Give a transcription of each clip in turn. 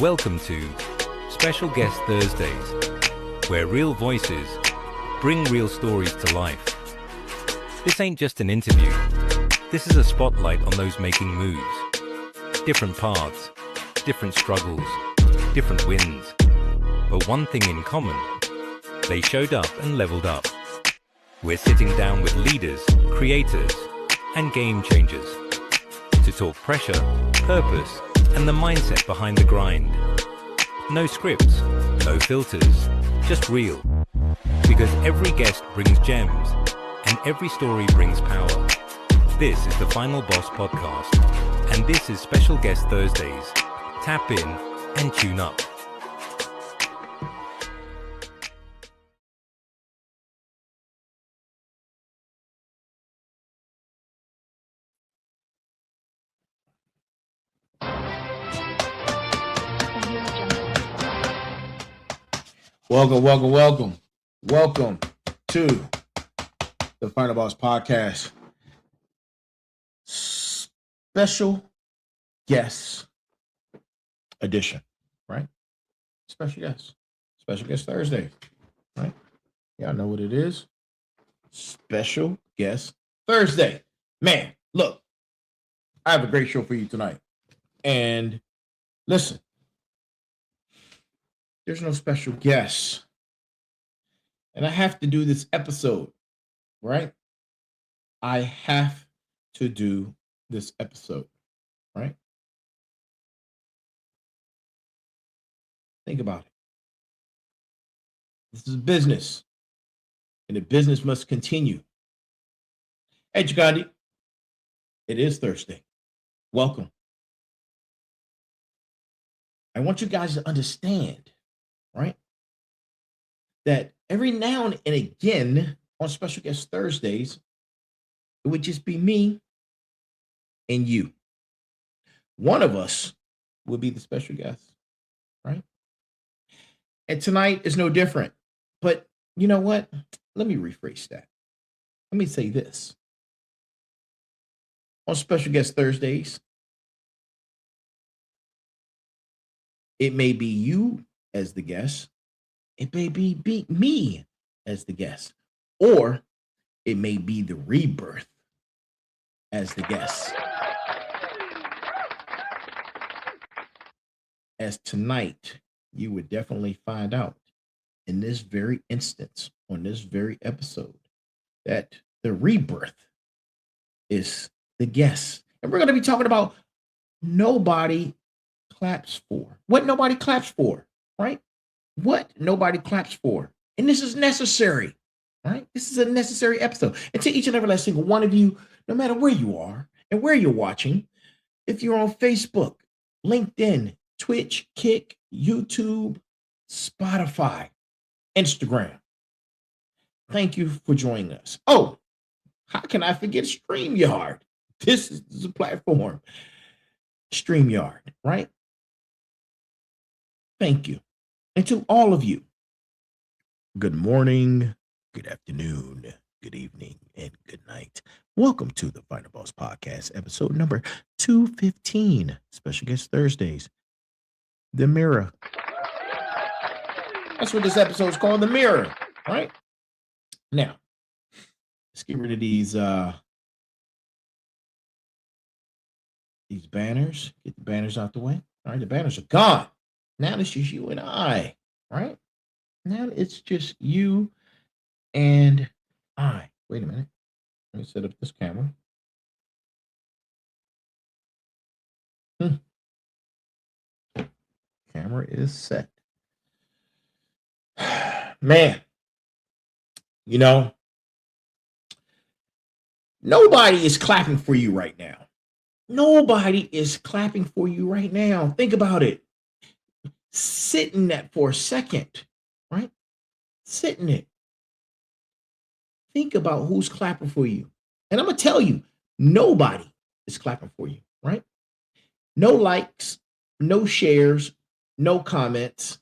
Welcome to Special Guest Thursdays, where real voices bring real stories to life. This ain't just an interview. This is a spotlight on those making moves. Different paths, different struggles, different wins. But one thing in common, they showed up and leveled up. We're sitting down with leaders, creators, and game changers to talk pressure, purpose, and the mindset behind the grind. No scripts, no filters, just real. Because every guest brings gems, and every story brings power. This is the Final Boss Podcast, and this is Special Guest Thursdays. Tap in and tune up. Welcome to the Final Boss Podcast. Special guest edition, right? Special guest Thursday, right? Y'all know what it is. Special guest Thursday. Man, look, I have a great show for you tonight. And listen, there's no special guests. And I have to do this episode, right? I have to do this episode, right? Think about it. This is business, and the business must continue. Hey, 𝗙𝗢𝗦𝗦, it is Thursday. Welcome. I want you guys to understand, right, that every now and again on Special Guest Thursdays, it would just be me and you. One of us would be the special guest, right? And tonight is no different. But you know what? Let me rephrase that. Let me say this. On Special Guest Thursdays, it may be you as the guest. It may be me as the guest, or it may be the Rebirth as the guest. As tonight, you would definitely find out in this very instance, on this very episode, that the Rebirth is the guest. And we're going to be talking about nobody claps for. What nobody claps for, right? What nobody claps for. And this is necessary, right? This is a necessary episode. And to each and every last single one of you, no matter where you are and where you're watching, if you're on Facebook, LinkedIn, Twitch, Kick, YouTube, Spotify, Instagram, thank you for joining us. Oh, how can I forget StreamYard? This is the platform. StreamYard, right? Thank you. And to all of you, good morning, good afternoon, good evening, and good night. Welcome to the Final Boss Podcast, episode number 215, Special Guest Thursdays, The Mirror. That's what this episode is called, The Mirror, right? Now, let's get rid of these banners. Get the banners out the way. All right, the banners are gone. Now it's just you and I, right? Now it's just you and I. Wait a minute. Let me set up this camera. Camera is set. Man, you know, nobody is clapping for you right now. Nobody is clapping for you right now. Think about it. Sit in that for a second, right? Sit in it. Think about who's clapping for you. And I'm going to tell you, nobody is clapping for you, right? No likes, no shares, no comments,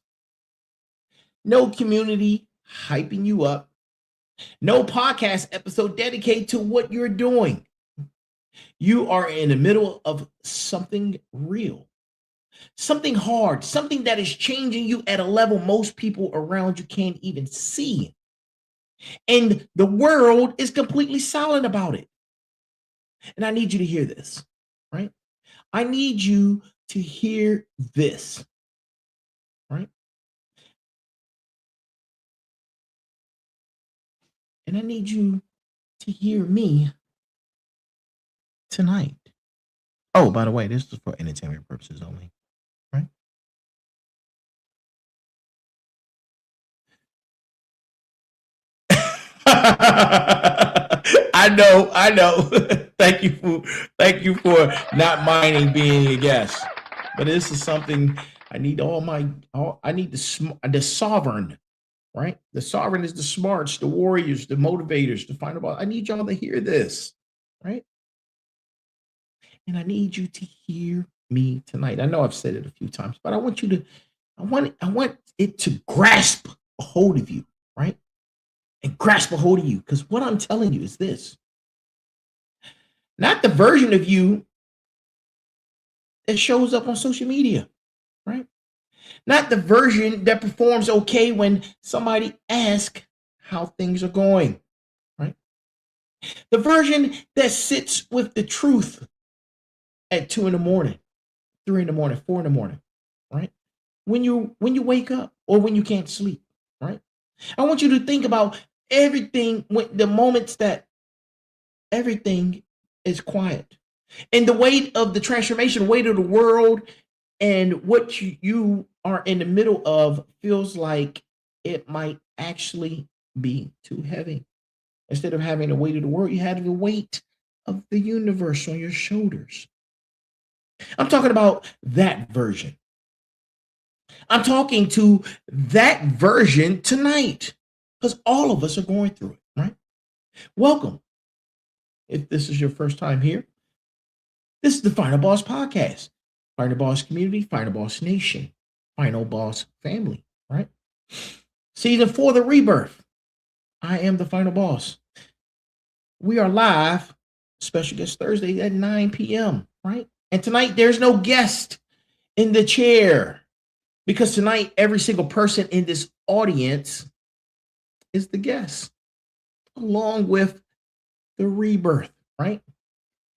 no community hyping you up, no podcast episode dedicated to what you're doing. You are in the middle of something real. something hard, something that is changing you at a level most people around you can't even see. And the world is completely silent about it. And I need you to hear this, right? I need you to hear this, right? And I need you to hear me tonight. Oh, by the way, this is for entertainment purposes only, right? I know. Thank you for not minding being a guest. But this is something I need I need the sovereign, right? The sovereign is the smarts, the warriors, the motivators, the final boss. I need y'all to hear this, right? And I need you to hear me tonight. I know I've said it a few times, but I want it to grasp a hold of you, right? And grasp a hold of you. Because what I'm telling you is this. Not the version of you that shows up on social media, right? Not the version that performs okay when somebody asks how things are going, right? The version that sits with the truth at 2 in the morning, 3 in the morning, 4 in the morning, right? When you wake up or when you can't sleep, right? I want you to think about everything when the moments that everything is quiet. And the weight of the transformation, weight of the world, and what you are in the middle of feels like it might actually be too heavy. Instead of having the weight of the world, you have the weight of the universe on your shoulders. I'm talking about that version. I'm talking to that version tonight because all of us are going through it, right? Welcome. If this is your first time here, this is the Final Boss Podcast, Final Boss Community, Final Boss Nation, Final Boss Family, right? Season 4, the Rebirth. I am the Final Boss. We are live, special guest Thursday at 9 p.m., right? And tonight, there's no guest in the chair because tonight, every single person in this audience is the guest, along with the Rebirth, right?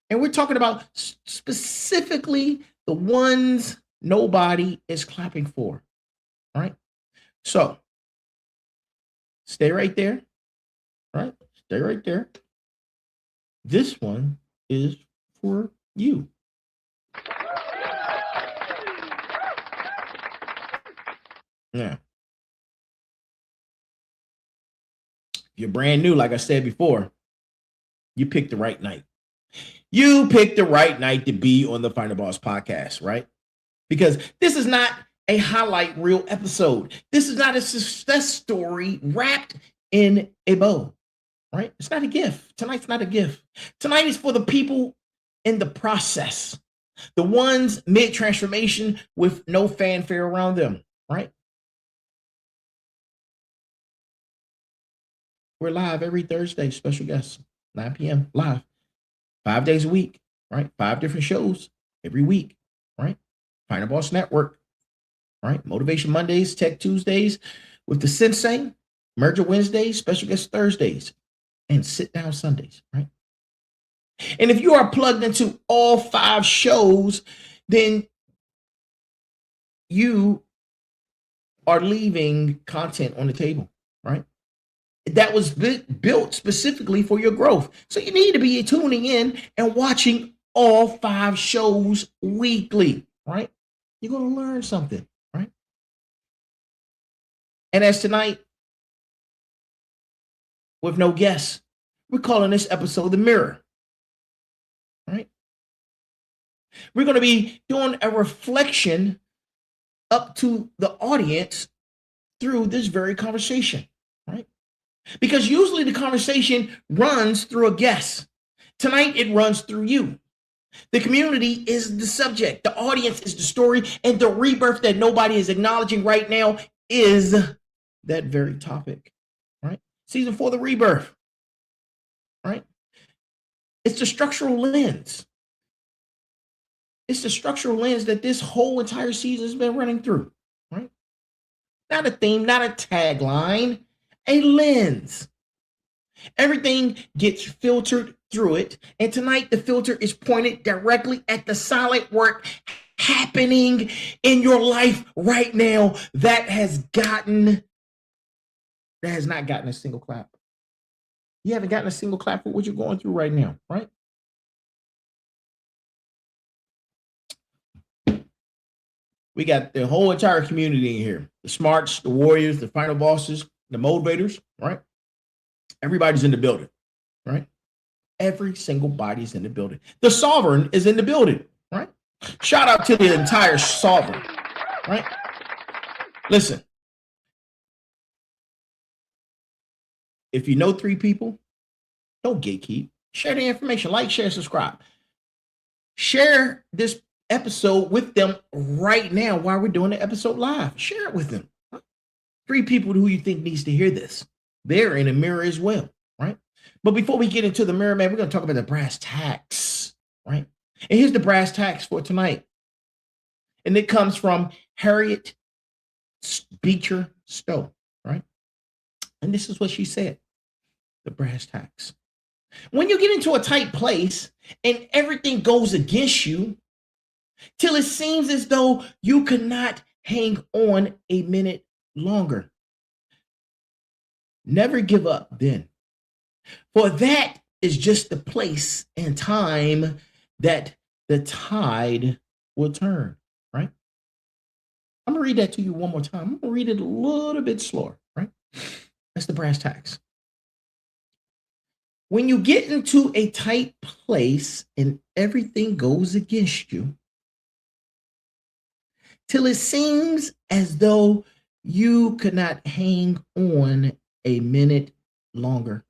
And we're talking about specifically the ones nobody is clapping for, right? So stay right there, right? Stay right there. This one is for you. Now, if you're brand new, like I said before, you picked the right night. You picked the right night to be on the Final Boss Podcast, right? Because this is not a highlight reel episode. This is not a success story wrapped in a bow, right? It's not a gift. Tonight's not a gift. Tonight is for the people in the process, the ones mid-transformation with no fanfare around them, right? We're live every Thursday, special guests, 9 p.m. live, 5 days a week, right? 5 different shows every week, right? Final Boss Network, right? Motivation Mondays, Tech Tuesdays with the Sensei, Merger Wednesdays, special guest Thursdays, and Sit Down Sundays, right? And if you are plugged into all 5 shows, then you are leaving content on the table, right? That was built specifically for your growth. So you need to be tuning in and watching all 5 shows weekly, right? You're going to learn something, right? And as tonight, with no guests, we're calling this episode The Mirror, right? We're going to be doing a reflection up to the audience through this very conversation, right? Because usually the conversation runs through a guest. Tonight, it runs through you. The community is the subject. The audience is the story. And the rebirth that nobody is acknowledging right now is that very topic, right? Season 4, the Rebirth, right? It's the structural lens. It's the structural lens that this whole entire season has been running through, right? Not a theme, not a tagline, a lens. Everything gets filtered through it. And tonight, the filter is pointed directly at the silent work happening in your life right now that has not gotten a single clap. You haven't gotten a single clap for what you're going through right now, right? We got the whole entire community in here. The smarts, the warriors, the final bosses, the motivators, right? Everybody's in the building, right? Every single body's in the building. The sovereign is in the building, right? Shout out to the entire sovereign, right? Listen, if you know 3 people, don't gatekeep. Share the information. Like, share, subscribe. Share this episode with them right now while we're doing the episode live. Share it with them. 3 people who you think needs to hear this. They're in a mirror as well, right? But before we get into the mirror, man, we're going to talk about the brass tacks, right? And here's the brass tacks for tonight. And it comes from Harriet Beecher Stowe, right? And this is what she said, the brass tacks. When you get into a tight place and everything goes against you, till it seems as though you could not hang on a minute longer. Never give up then. For that is just the place and time that the tide will turn, right? I'm going to read that to you one more time. I'm going to read it a little bit slower, right? That's the brass tacks. When you get into a tight place and everything goes against you, till it seems as though you could not hang on a minute longer.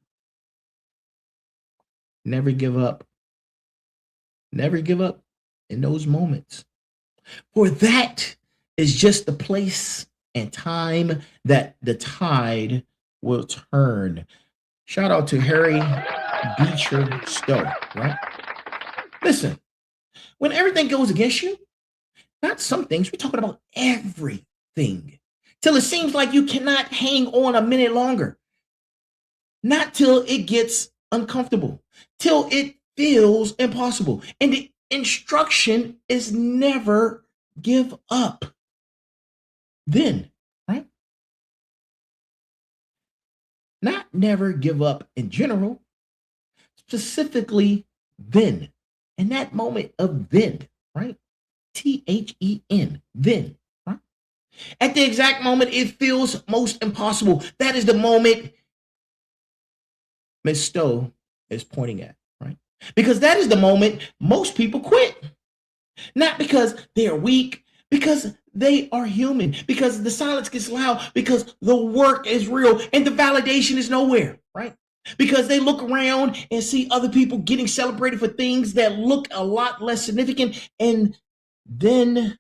Never give up. Never give up in those moments. For that is just the place and time that the tide will turn. Shout out to Harry Beecher Stowe, right? Listen, when everything goes against you, not some things, we're talking about everything. Till it seems like you cannot hang on a minute longer. Not till it gets uncomfortable, till it feels impossible. And the instruction is never give up. Then, right? Not never give up in general, specifically then. In that moment of then, right? THEN, then, right? At the exact moment it feels most impossible. That is the moment Ms. Stowe is pointing at, right? Because that is the moment most people quit. Not because they are weak, because they are human, because the silence gets loud, because the work is real and the validation is nowhere, right? Because they look around and see other people getting celebrated for things that look a lot less significant, and then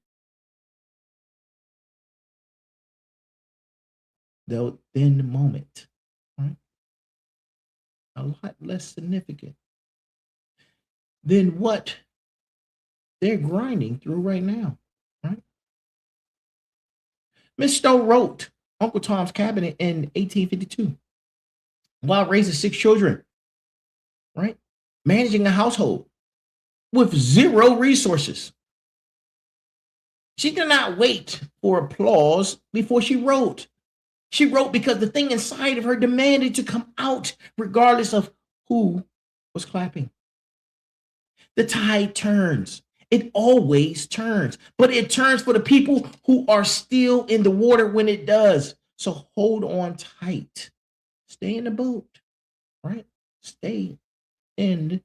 the then moment, right? A lot less significant than what they're grinding through right now, right? Miss Stowe wrote Uncle Tom's Cabin in 1852 while raising 6 children, right? Managing a household with 0 resources. She did not wait for applause before she wrote. She wrote because the thing inside of her demanded to come out regardless of who was clapping. The tide turns. It always turns, but it turns for the people who are still in the water when it does. So hold on tight. Stay in the boat, right? Stay in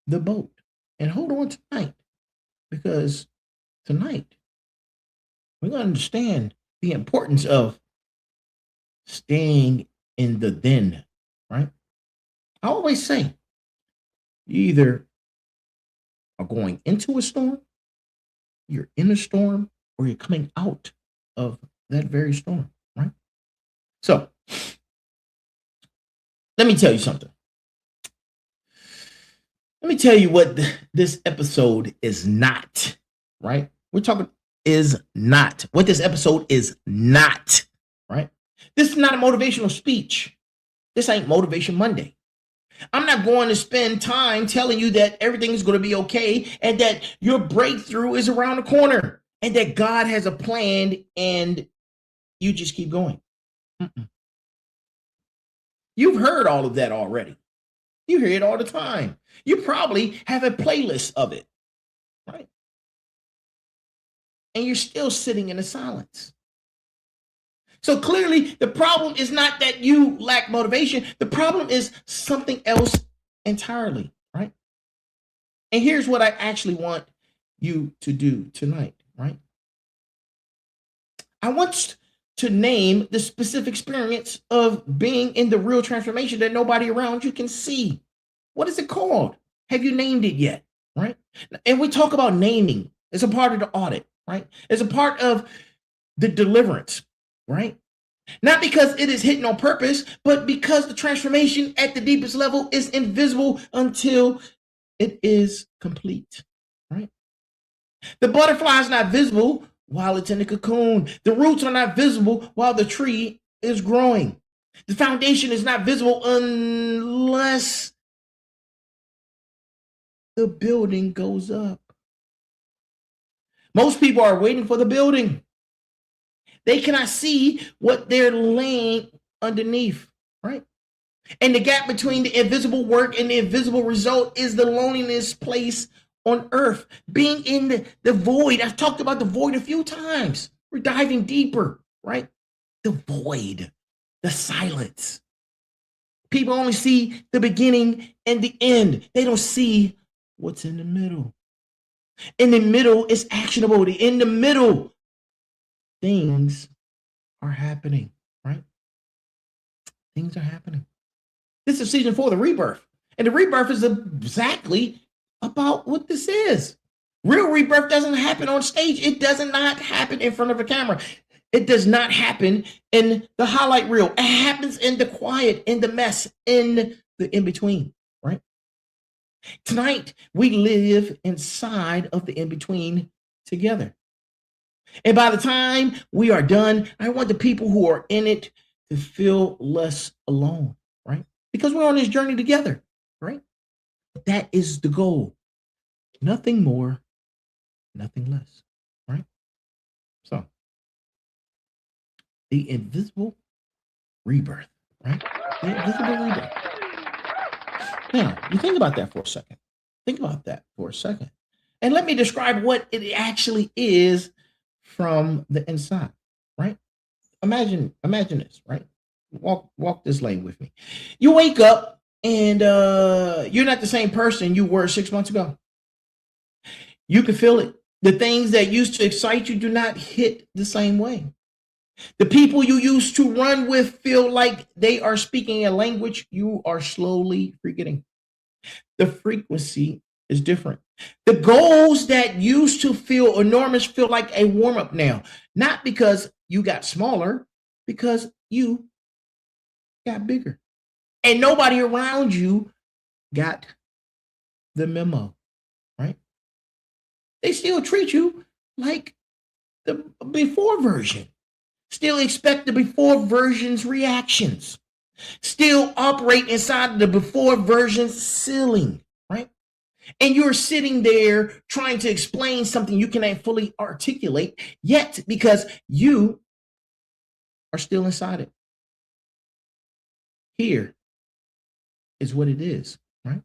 the boat and hold on tight, because tonight we're going to understand the importance of staying in the then, right? I always say you either are going into a storm, you're in a storm, or you're coming out of that very storm, right? So let me tell you something. Let me tell you what this episode is not. right? We're talking is not what this episode is not, right? This is not a motivational speech. This ain't Motivation Monday. I'm not going to spend time telling you that everything is going to be okay and that your breakthrough is around the corner and that God has a plan and you just keep going. You've heard all of that already. You hear it all the time. You probably have a playlist of it, right? And you're still sitting in the silence. So clearly, the problem is not that you lack motivation. The problem is something else entirely, right? And here's what I actually want you to do tonight, right? I want to name the specific experience of being in the real transformation that nobody around you can see. What is it called? Have you named it yet, right? And we talk about naming. It's a part of the audit, right? It's a part of the deliverance, right? Not because it is hidden on purpose, but because the transformation at the deepest level is invisible until it is complete, right? The butterfly is not visible while it's in the cocoon. The roots are not visible while the tree is growing. The foundation is not visible unless the building goes up. Most people are waiting for the building. They cannot see what they're laying underneath, right? And the gap between the invisible work and the invisible result is the loneliness place on earth, being in the void. I've talked about the void a few times. We're diving deeper, right? The void, the silence. People only see the beginning and the end. They don't see what's in the middle. In the middle is actionable. In the middle, things are happening, right? Things are happening. This is season 4, the rebirth. And the rebirth is exactly about what this is. Real rebirth doesn't happen on stage. It does not happen in front of a camera. It does not happen in the highlight reel. It happens in the quiet, in the mess, in the in-between, right? Tonight, we live inside of the in-between together. And by the time we are done, I want the people who are in it to feel less alone, right? Because we're on this journey together, right? That is the goal. Nothing more, nothing less, right? So, the invisible rebirth, right? The invisible rebirth. Now, you think about that for a second. Think about that for a second. And let me describe what it actually is from the inside, right? Imagine this, right? Walk this lane with me. You wake up and you're not the same person you were 6 months ago. You can feel it. The things that used to excite you do not hit the same way. The people you used to run with feel like they are speaking a language you are slowly forgetting. The frequency is different. The goals that used to feel enormous feel like a warm-up now. Not because you got smaller, because you got bigger. And nobody around you got the memo, right? They still treat you like the before version. Still expect the before version's reactions. Still operate inside the before version's ceiling, right? And you're sitting there trying to explain something you cannot fully articulate yet because you are still inside it. Here is what it is, right?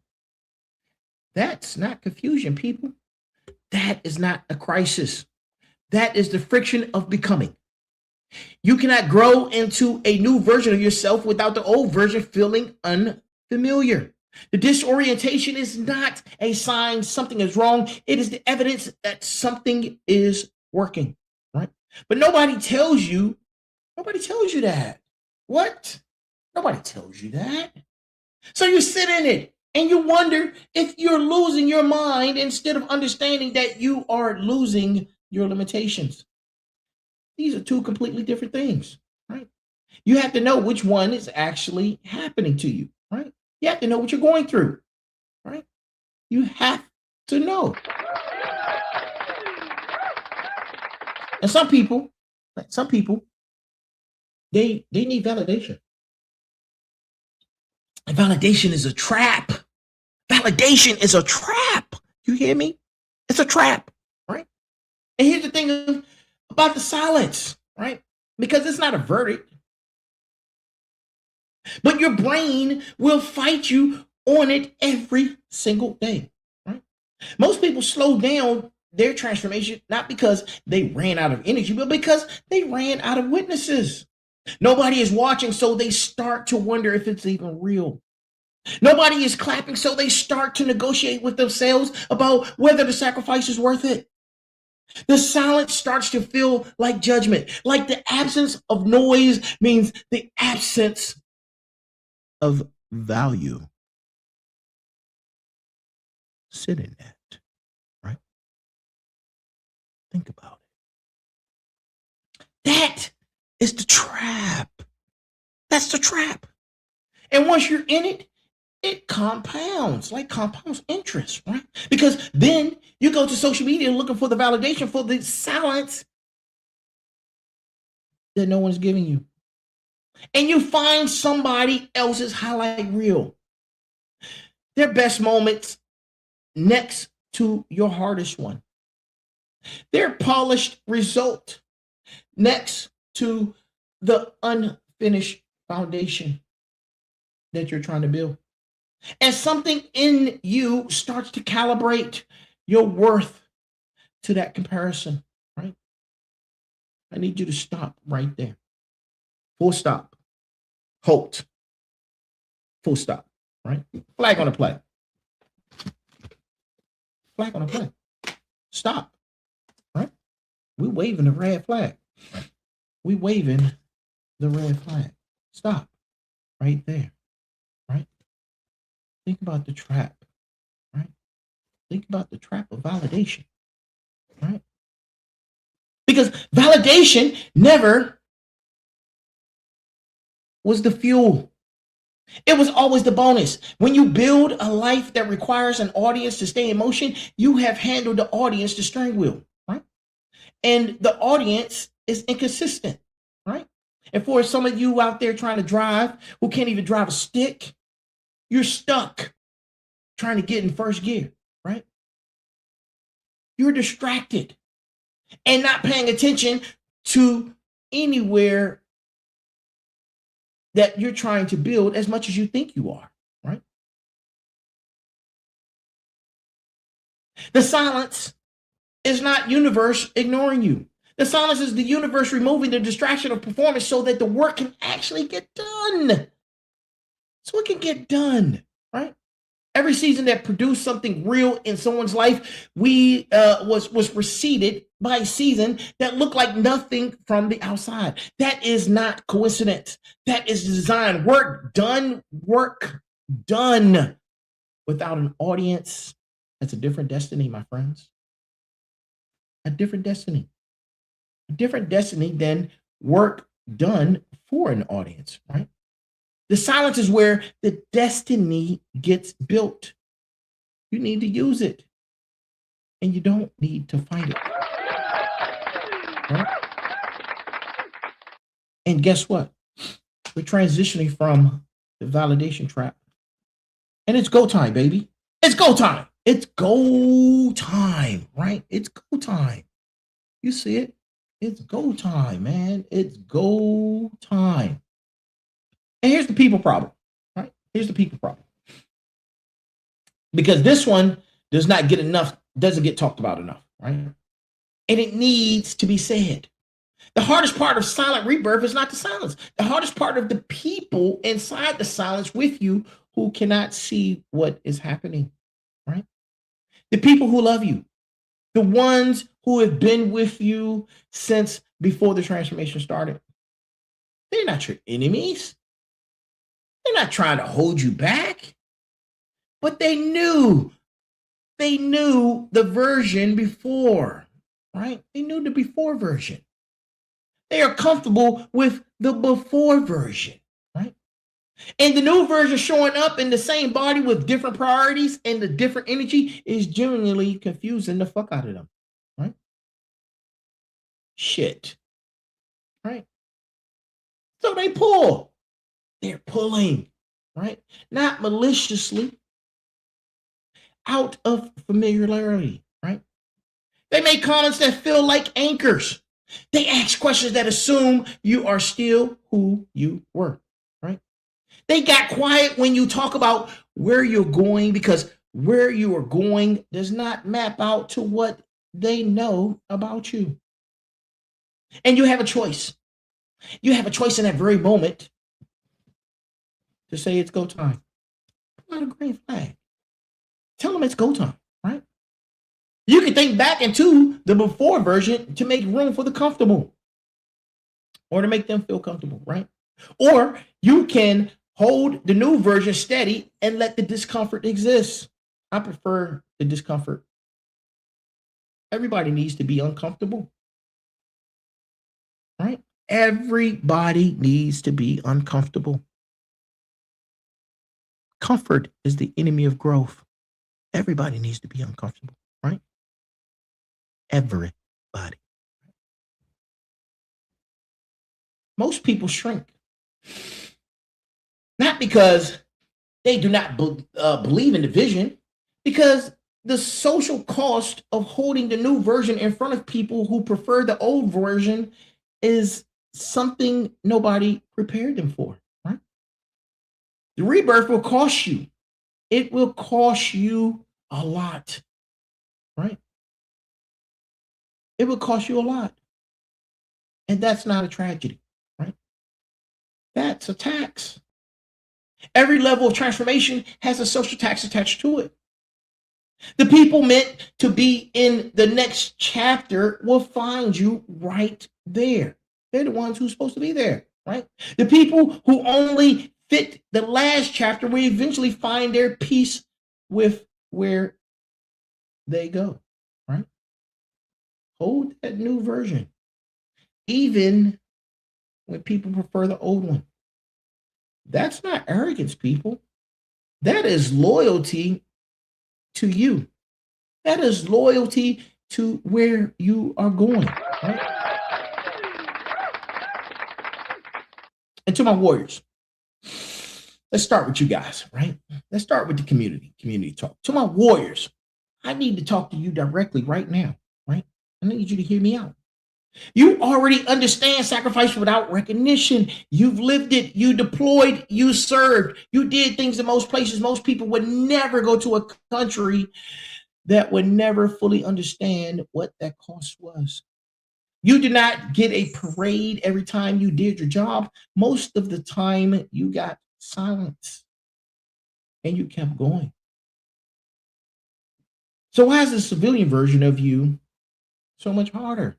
That's not confusion, people. That is not a crisis. That is the friction of becoming. You cannot grow into a new version of yourself without the old version feeling unfamiliar. The disorientation is not a sign something is wrong. It is the evidence that something is working, right? But nobody tells you that. What? Nobody tells you that. So you sit in it and you wonder if you're losing your mind instead of understanding that you are losing your limitations. These are two completely different things, right? You have to know which one is actually happening to you, right? You have to know what you're going through, right? You have to know. And some people, they need validation. And validation is a trap. Validation is a trap. You hear me? It's a trap, right? And here's the thing about the silence, right? Because it's not a verdict. But your brain will fight you on it every single day, right? Most people slow down their transformation not because they ran out of energy, but because they ran out of witnesses. Nobody is watching, so they start to wonder if it's even real. Nobody is clapping, so they start to negotiate with themselves about whether the sacrifice is worth it. The silence starts to feel like judgment, like the absence of noise means the absence of value. Sit in that, right? Think about it. That is the trap. That's the trap. And once you're in it, it compounds, like compounds interest, right? Because then you go to social media looking for the validation for the silence that no one's giving you. And you find somebody else's highlight reel, their best moments next to your hardest one, their polished result next to the unfinished foundation that you're trying to build. And something in you starts to calibrate your worth to that comparison, right? I need you to stop right there. Full stop. Halt. Full stop, right? Flag on the play. Flag on the play. Stop, right? We're waving the red flag. We're waving the red flag. Stop right there, right? Think about the trap, right? Think about the trap of validation, right? Because validation never was the fuel. It was always the bonus. When you build a life that requires an audience to stay in motion, you have handled the audience the steering wheel, right? And the audience is inconsistent, right? And for some of you out there trying to drive who can't even drive a stick, you're stuck trying to get in first gear, right? You're distracted and not paying attention to anywhere that you're trying to build as much as you think you are, right? The silence is not universe ignoring you. The silence is the universe removing the distraction of performance so that the work can actually get done. So it can get done, right? Every season that produced something real in someone's life, was preceded by a season that looked like nothing from the outside. That is not coincidence. That is design. Work done without an audience. That's a different destiny, my friends. A different destiny. A different destiny than work done for an audience, right? The silence is where the destiny gets built. You need to use it. And you don't need to fight it. Right? And guess what? We're transitioning from the validation trap. And it's go time, baby. It's go time. It's go time, right? It's go time. You see it? It's go time, man. It's go time. And here's the people problem, right? Here's the people problem. Because this one doesn't get talked about enough, right? And it needs to be said. The hardest part of silent rebirth is not the silence. The hardest part of the people inside the silence with you who cannot see what is happening, right? The people who love you, the ones who have been with you since before the transformation started. They're not your enemies. They're not trying to hold you back, but they knew the version before, right? They knew the before version. They are comfortable with the before version, right? And the new version showing up in the same body with different priorities and the different energy is genuinely confusing the fuck out of them, right? shit, right? So they pull. They're pulling, right? Not maliciously, out of familiarity, right? They make comments that feel like anchors. They ask questions that assume you are still who you were, right? They got quiet when you talk about where you're going, because where you are going does not map out to what they know about you. And you have a choice. You have a choice in that very moment to say it's go time. Put out a green flag. Tell them it's go time, right? You can think back into the before version to make room for the comfortable, or to make them feel comfortable, right? Or you can hold the new version steady and let the discomfort exist. I prefer the discomfort. Everybody needs to be uncomfortable, right? Everybody needs to be uncomfortable. Comfort is the enemy of growth. Everybody needs to be uncomfortable, right? Everybody. Most people shrink. Not because they do not believe in the vision, because the social cost of holding the new version in front of people who prefer the old version is something nobody prepared them for, right? The rebirth will cost you. It will cost you a lot, right? It will cost you a lot. And that's not a tragedy, right? That's a tax. Every level of transformation has a social tax attached to it. The people meant to be in the next chapter will find you right there. They're the ones who's supposed to be there, right? The people who only fit the last chapter will eventually find their peace with where they go, right? Hold that new version, even when people prefer the old one. That's not arrogance, people. That is loyalty to you. That is loyalty to where you are going, right? And to my warriors, let's start with you guys, right? Let's start with the community talk. To my warriors, I need to talk to you directly right now, right? I need you to hear me out. You already understand sacrifice without recognition. You've lived it. You deployed. You served. You did things in most places most people would never go to a country that would never fully understand what that cost was. You did not get a parade every time you did your job. Most of the time, you got silence and you kept going. So why is the civilian version of you so much harder?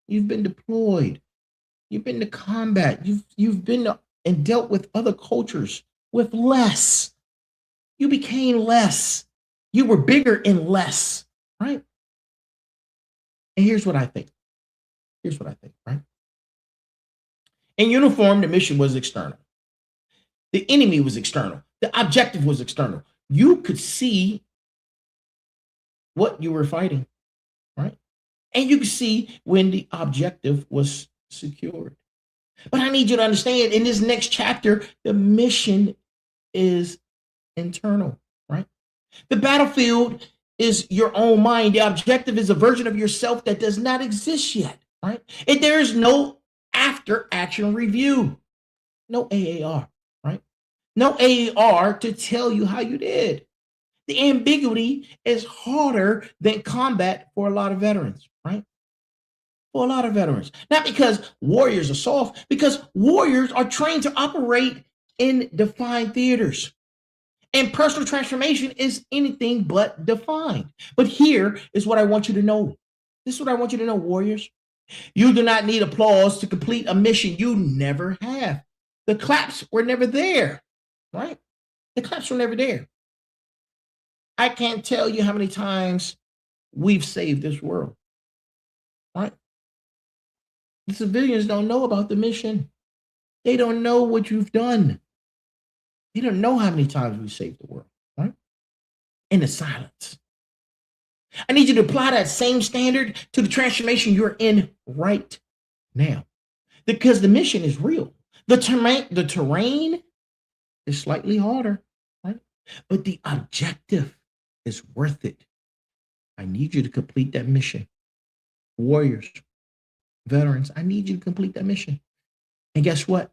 You've been deployed. You've been to combat. You've been to, and dealt with other cultures with less. You became less. You were bigger in less, right? And here's what I think. Right? In uniform, the mission was external. The enemy was external. The objective was external. You could see what you were fighting, right? And you could see when the objective was secured. But I need you to understand, in this next chapter, the mission is internal, right? The battlefield is your own mind. The objective is a version of yourself that does not exist yet, right? And there is no after action review, no AAR, right? No AAR to tell you how you did. The ambiguity is harder than combat for a lot of veterans, right? For a lot of veterans. Not because warriors are soft, because warriors are trained to operate in defined theaters. And personal transformation is anything but defined. But here is what I want you to know. This is what I want you to know, warriors. You do not need applause to complete a mission you never have. The CLAPS were never there, right? The CLAPS were never there. I can't tell you how many times we've saved this world, right? The civilians don't know about the mission. They don't know what you've done. They don't know how many times we've saved the world, right? In the silence. I need you to apply that same standard to the transformation you're in right now, because the mission is real. The terrain is slightly harder, right? But the objective is worth it. I need you to complete that mission. Warriors, veterans, I need you to complete that mission. And guess what?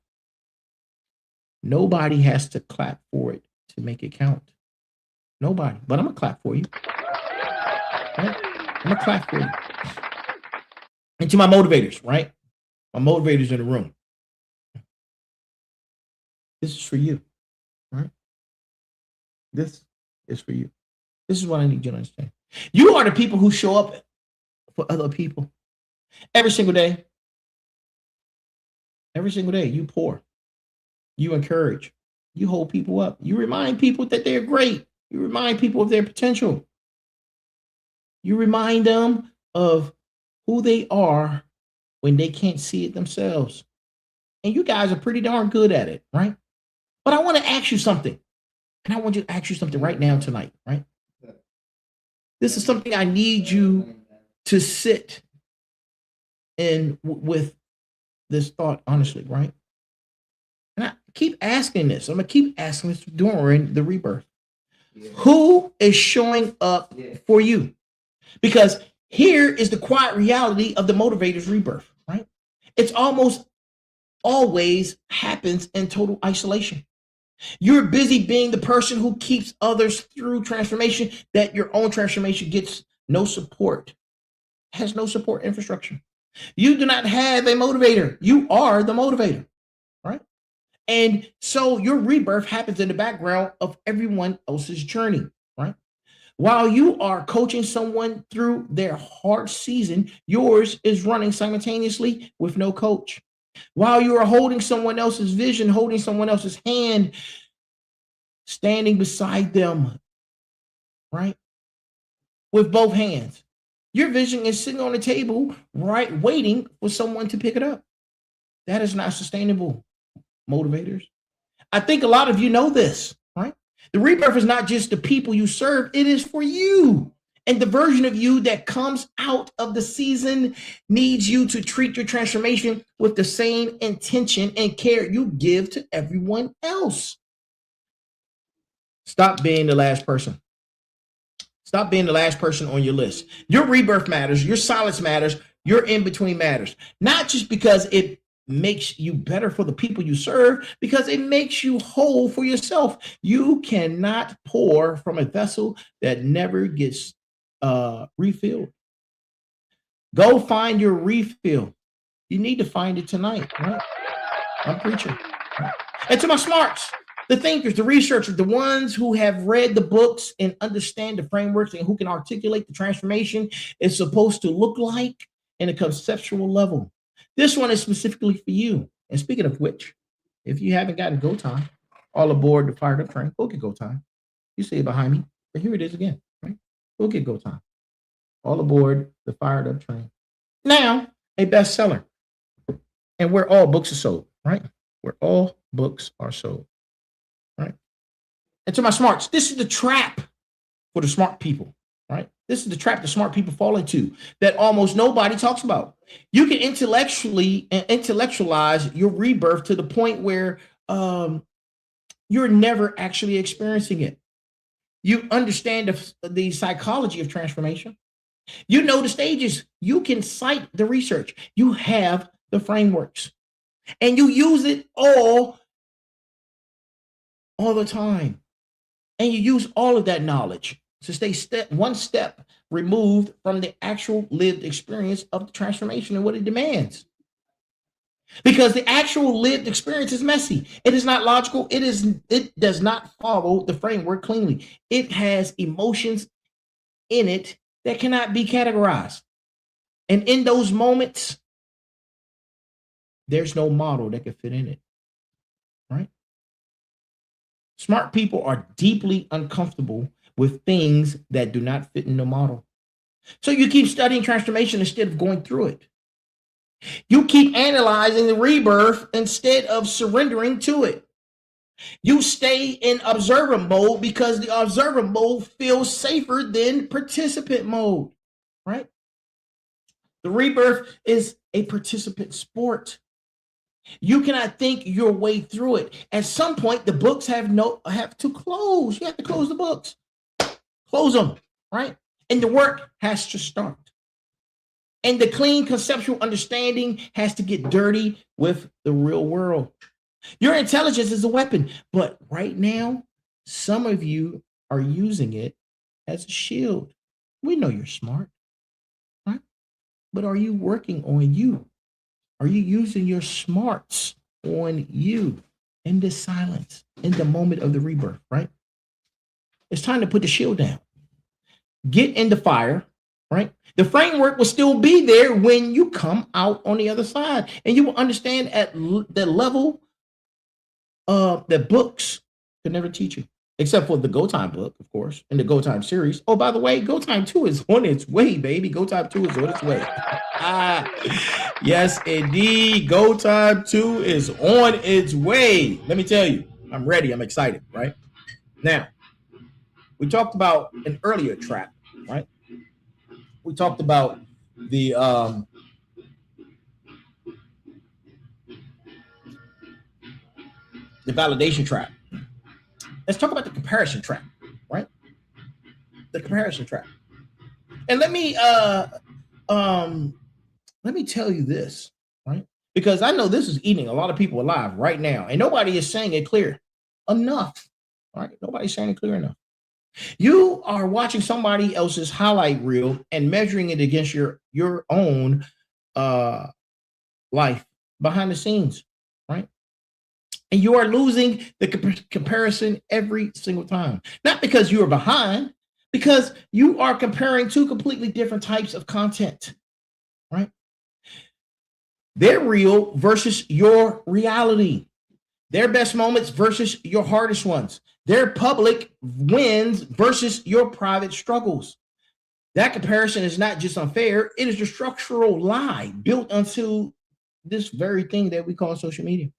Nobody has to clap for it to make it count. Nobody. But I'm going to clap for you. Right? I'm going to clap for you. And to my motivators, right? My motivators in the room. This is for you, right? This is for you. This is what I need you to understand. You are the people who show up for other people every single day. Every single day, you pour, you encourage, you hold people up, you remind people that they're great, you remind people of their potential, you remind them of who they are when they can't see it themselves. And you guys are pretty darn good at it, right? But I want to ask you something, and I want you to ask you something right now tonight, right? This is something I need you to sit in with this thought honestly, right? And I keep asking this. I'm going to keep asking this during the rebirth. Yeah. Who is showing up for you? Because here is the quiet reality of the motivator's rebirth, right? It's almost always happens in total isolation. You're busy being the person who keeps others through transformation, that your own transformation gets no support, has no support infrastructure. You do not have a motivator. You are the motivator, right? And so your rebirth happens in the background of everyone else's journey, right? While you are coaching someone through their hard season, yours is running simultaneously with no coach. While you are holding someone else's vision, holding someone else's hand, standing beside them, right? With both hands. Your vision is sitting on the table, right, waiting for someone to pick it up. That is not sustainable, motivators. I think a lot of you know this, right? The rebirth is not just the people you serve, it is for you. And the version of you that comes out of the season needs you to treat your transformation with the same intention and care you give to everyone else. Stop being the last person. Stop being the last person on your list. Your rebirth matters. Your silence matters. Your in-between matters. Not just because it makes you better for the people you serve, because it makes you whole for yourself. You cannot pour from a vessel that never gets refilled. Go find your refill. You need to find it tonight, right? I'm preaching. Right? And to my smarts, the thinkers, the researchers, the ones who have read the books and understand the frameworks and who can articulate the transformation is supposed to look like in a conceptual level. This one is specifically for you. And speaking of which, if you haven't gotten go time, all aboard the fired up train, go get go time. You see it behind me, but here it is again, right? Go get go time. All aboard the fired up train. Now, a bestseller. And where all books are sold, right? Where all books are sold. Right. And to my smarts, this is the trap for the smart people, right? This is the trap the smart people fall into that almost nobody talks about. You can intellectualize your rebirth to the point where you're never actually experiencing it. You understand the psychology of transformation. You know the stages. You can cite the research. You have the frameworks. And you use it all the time. And you use all of that knowledge to stay one step removed from the actual lived experience of the transformation and what it demands. Because the actual lived experience is messy. It is not logical. It does not follow the framework cleanly. It has emotions in it that cannot be categorized. And in those moments, there's no model that can fit in it. Right? Smart people are deeply uncomfortable with things that do not fit in the model. So you keep studying transformation instead of going through it. You keep analyzing the rebirth instead of surrendering to it. You stay in observer mode because the observer mode feels safer than participant mode, right? The rebirth is a participant sport. You cannot think your way through it. At some point, the books have to close. You have to close the books. Close them, right? And the work has to start. And the clean conceptual understanding has to get dirty with the real world. Your intelligence is a weapon, but right now, some of you are using it as a shield. We know you're smart, right? But are you working on you? Are you using your smarts on you in this silence, in the moment of the rebirth, right? It's time to put the shield down. Get in the fire, right? The framework will still be there when you come out on the other side, and you will understand at the level that books could never teach you, except for the Go Time book, of course, and the Go Time series. Oh, by the way, Go Time 2 is on its way, baby. Go Time 2 is on its way. Yes, indeed. Go Time 2 is on its way. Let me tell you, I'm ready. I'm excited, right? Now, we talked about an earlier trap, right? We talked about the validation trap. Let's talk about the comparison trap, right? The comparison trap. And let me tell you this, right? Because I know this is eating a lot of people alive right now, and nobody is saying it clear enough, right? Nobody's saying it clear enough. You are watching somebody else's highlight reel and measuring it against your own life behind the scenes, right? And you are losing the comparison every single time. Not because you are behind, because you are comparing two completely different types of content, right? Their real versus your reality. Their best moments versus your hardest ones. Their public wins versus your private struggles. That comparison is not just unfair, it is a structural lie built onto this very thing that we call social media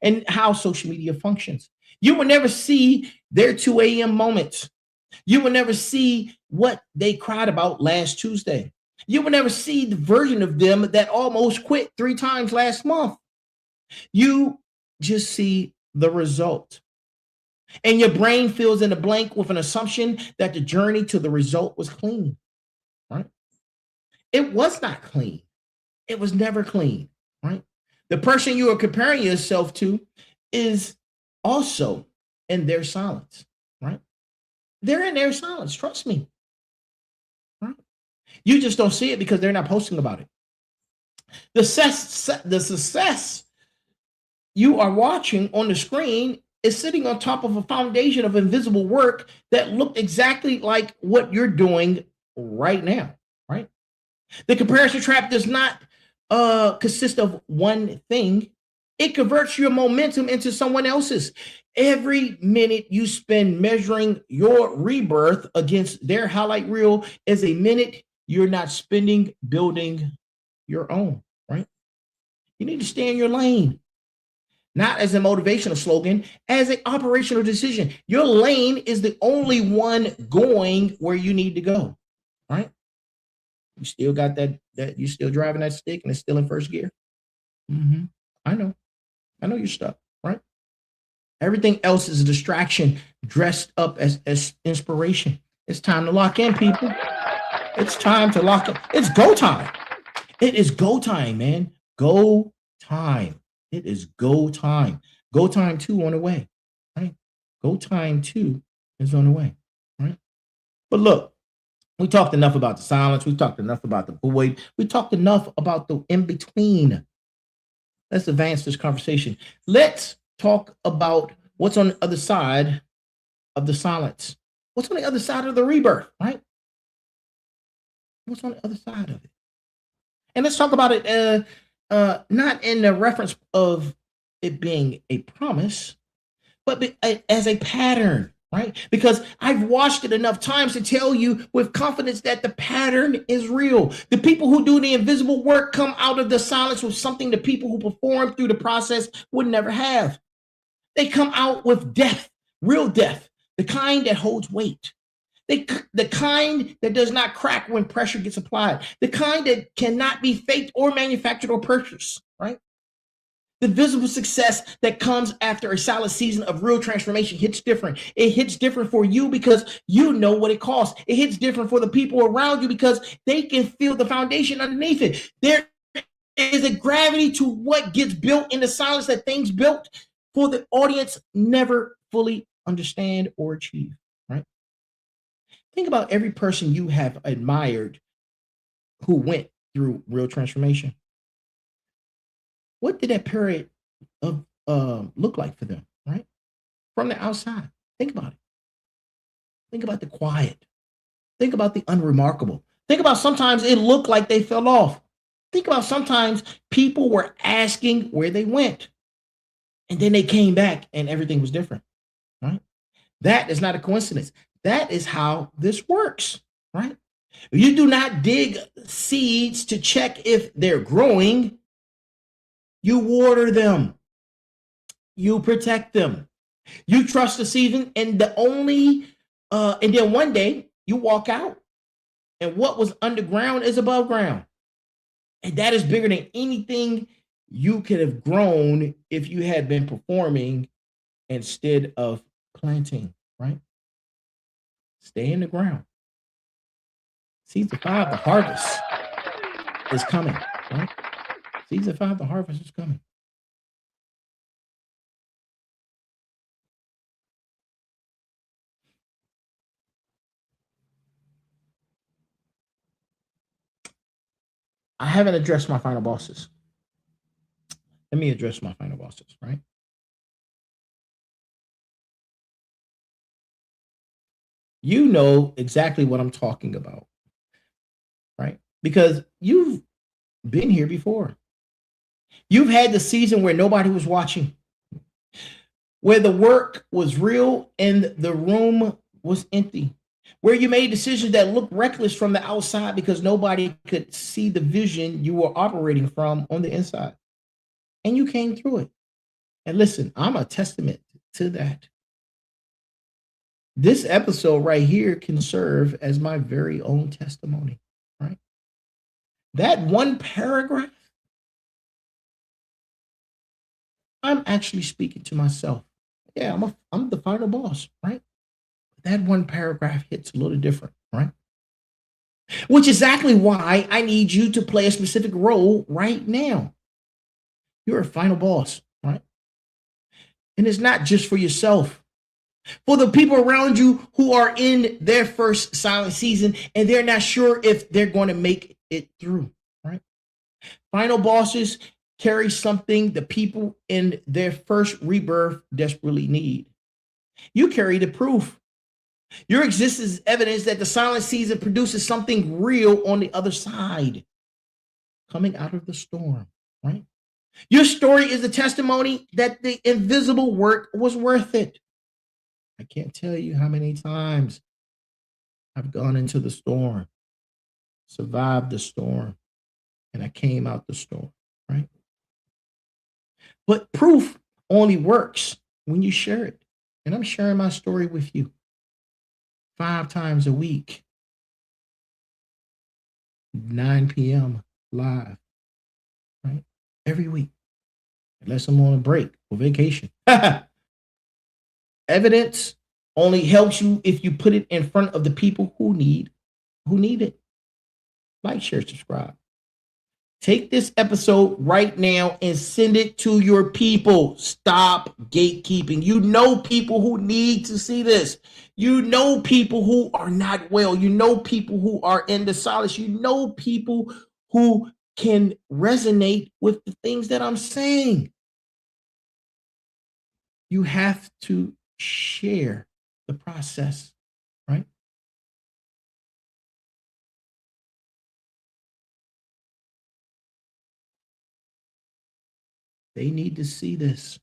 and how social media functions. You will never see their 2 a.m. moments. You will never see what they cried about last Tuesday. You will never see the version of them that almost quit 3 times last month. You just see the result. And your brain fills in the blank with an assumption that the journey to the result was clean, right? It was not clean. It was never clean, right? The person you are comparing yourself to is also in their silence, right? They're in their silence, trust me. Right? You just don't see it because they're not posting about it. The success you are watching on the screen is sitting on top of a foundation of invisible work that looked exactly like what you're doing right now, right? The comparison trap does not consist of one thing. It converts your momentum into someone else's. Every minute you spend measuring your rebirth against their highlight reel is a minute you're not spending building your own, right? You need to stay in your lane. Not as a motivational slogan, as an operational decision. Your lane is the only one going where you need to go, right? You still got that you're still driving that stick and it's still in first gear. I know you're stuck, right? Everything else is a distraction dressed up as inspiration. It's time to lock in, people. It's time to lock in. It's go time. It is go time, man. Go time. It is go time. Go time 2 on the way, right? Go time 2 is on the way, right? But look, we talked enough about the silence. We talked enough about the void. We talked enough about the in-between. Let's advance this conversation. Let's talk about what's on the other side of the silence. What's on the other side of the rebirth, right? What's on the other side of it? And let's talk about it not in the reference of it being a promise, but as a pattern, right? Because I've watched it enough times to tell you with confidence that the pattern is real. The people who do the invisible work come out of the silence with something the people who perform through the process would never have. They come out with death, real death, the kind that holds weight. The kind that does not crack when pressure gets applied, the kind that cannot be faked or manufactured or purchased, right? The visible success that comes after a solid season of real transformation hits different. It hits different for you because you know what it costs. It hits different for the people around you because they can feel the foundation underneath it. There is a gravity to what gets built in the silence that things built for the audience never fully understand or achieve, right? Think about every person you have admired who went through real transformation. What did that period of look like for them, right? From the outside. Think about it. Think about the quiet. Think about the unremarkable. Think about sometimes it looked like they fell off. Think about sometimes people were asking where they went. And then they came back and everything was different, right? That is not a coincidence. That is how this works, right? You do not dig seeds to check if they're growing. You water them. You protect them. You trust the season, and and then one day you walk out, and what was underground is above ground. And that is bigger than anything you could have grown if you had been performing instead of planting, right? Stay in the ground. Season 5, the harvest is coming, right? Season 5, the harvest is coming. I haven't addressed my final bosses. Let me address my final bosses, right? You know exactly what I'm talking about, right? Because you've been here before. You've had the season where nobody was watching, where the work was real and the room was empty, where you made decisions that looked reckless from the outside because nobody could see the vision you were operating from on the inside. And you came through it. And listen, I'm a testament to that. This episode right here can serve as my very own testimony, right? That one paragraph, I'm actually speaking to myself. Yeah, I'm the final boss, right? That one paragraph hits a little different, right? Which is exactly why I need you to play a specific role right now. You're a final boss, right? And it's not just for yourself. For the people around you who are in their first silent season and they're not sure if they're going to make it through, right? Final bosses carry something the people in their first rebirth desperately need. You carry the proof. Your existence is evidence that the silent season produces something real on the other side, coming out of the storm, right? Your story is a testimony that the invisible work was worth it. I can't tell you how many times I've gone into the storm, survived the storm, and I came out the storm, right? But proof only works when you share it. And I'm sharing my story with you 5 times a week, 9 p.m. live, right? Every week, unless I'm on a break or vacation. Evidence only helps you if you put it in front of the people who need it. Like, share, subscribe. Take this episode right now and send it to your people. Stop gatekeeping. You know people who need to see this. You know people who are not well. You know people who are in the solace. You know people who can resonate with the things that I'm saying. You have to share the process, right? They need to see this.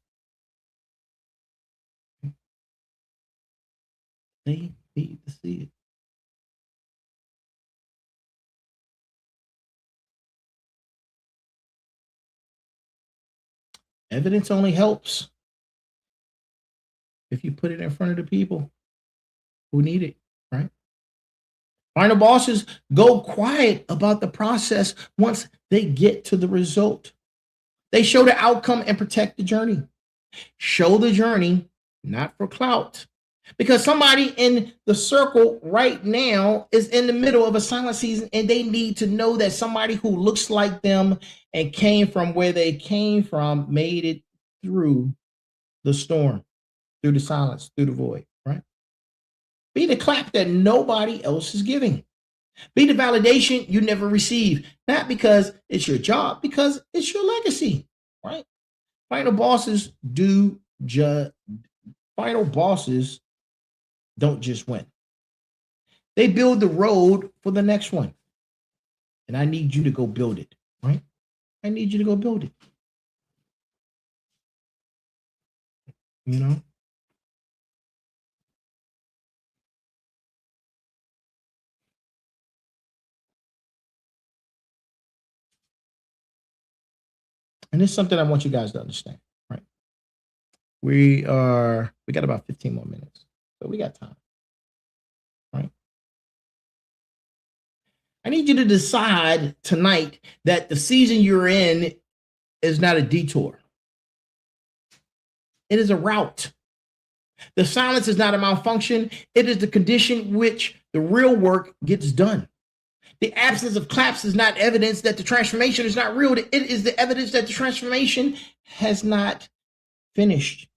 They need to see it. Evidence only helps if you put it in front of the people who need it, right? Final bosses go quiet about the process once they get to the result. They show the outcome and protect the journey. Show the journey, not for clout. Because somebody in the circle right now is in the middle of a silent season and they need to know that somebody who looks like them and came from where they came from made it through the storm, through the silence, through the void, right? Be the clap that nobody else is giving. Be the validation you never receive, not because it's your job, because it's your legacy, right? Final bosses final bosses don't just win. They build the road for the next one. And I need you to go build it, right? I need you to go build it. You know? And it's something I want you guys to understand, right? We got about 15 more minutes, but we got time, right? I need you to decide tonight that the season you're in is not a detour. It is a route. The silence is not a malfunction. It is the condition which the real work gets done. The absence of claps is not evidence that the transformation is not real. It is the evidence that the transformation has not finished.